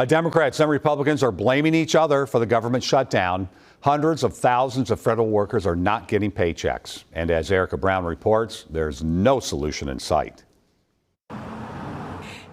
Democrats and Republicans are blaming each other for the government shutdown. Hundreds of thousands of federal workers are not getting paychecks. And as Erica Brown reports, there's no solution in sight.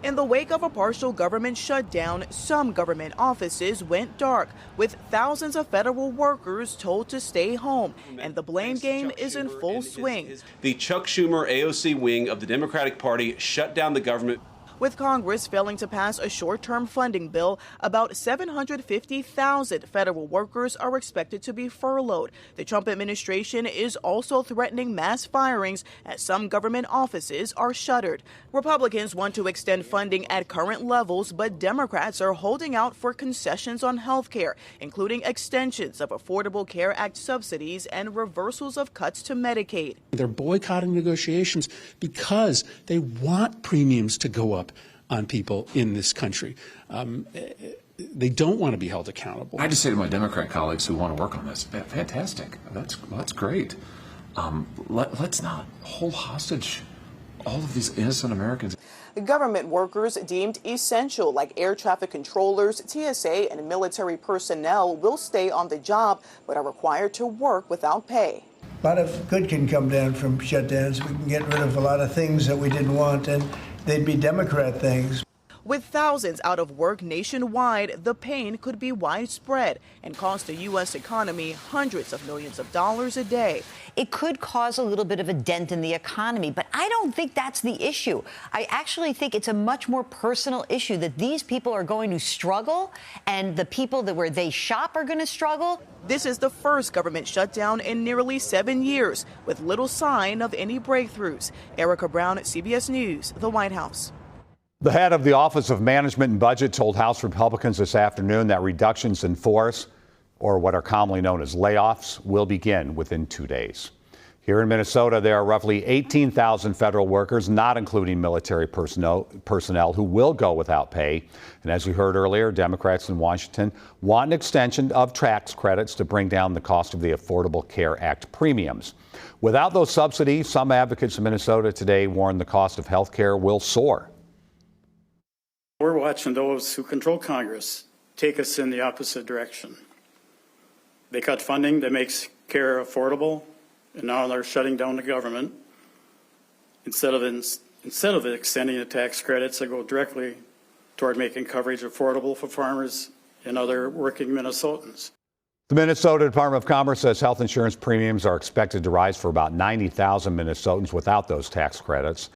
In the wake of a partial government shutdown, some government offices went dark, with thousands of federal workers told to stay home. And the blame game is in full swing. The Chuck Schumer AOC wing of the Democratic Party shut down the government. With Congress failing to pass a short-term funding bill, about 750,000 federal workers are expected to be furloughed. The Trump administration is also threatening mass firings as some government offices are shuttered. Republicans want to extend funding at current levels, but Democrats are holding out for concessions on health care, including extensions of Affordable Care Act subsidies and reversals of cuts to Medicaid. They're boycotting negotiations because they want premiums to go up on people in this country. They don't want to be held accountable. I just say to my Democrat colleagues who want to work on this, fantastic. That's great. Let's not hold hostage all of these innocent Americans. Government workers deemed essential, like air traffic controllers, TSA, and military personnel, will stay on the job but are required to work without pay. A lot of good can come down from shutdowns. We can get rid of a lot of things that we didn't want, and they'd be Democrat things. With thousands out of work nationwide, the pain could be widespread and cost the U.S. economy hundreds of millions of dollars a day. It could cause a little bit of a dent in the economy, but I don't think that's the issue. I actually think it's a much more personal issue that these people are going to struggle and the people where they shop are going to struggle. This is the first government shutdown in nearly 7 years, with little sign of any breakthroughs. Erica Brown, CBS News, the White House. The head of the Office of Management and Budget told House Republicans this afternoon that reductions in force, or what are commonly known as layoffs, will begin within 2 days. Here in Minnesota, there are roughly 18,000 federal workers, not including military personnel, who will go without pay. And as we heard earlier, Democrats in Washington want an extension of tax credits to bring down the cost of the Affordable Care Act premiums. Without those subsidies, some advocates in Minnesota today warn the cost of health care will soar. We're watching those who control Congress take us in the opposite direction. They cut funding that makes care affordable, and now they're shutting down the government. Instead of extending the tax credits that go directly toward making coverage affordable for farmers and other working Minnesotans. The Minnesota Department of Commerce says health insurance premiums are expected to rise for about 90,000 Minnesotans without those tax credits.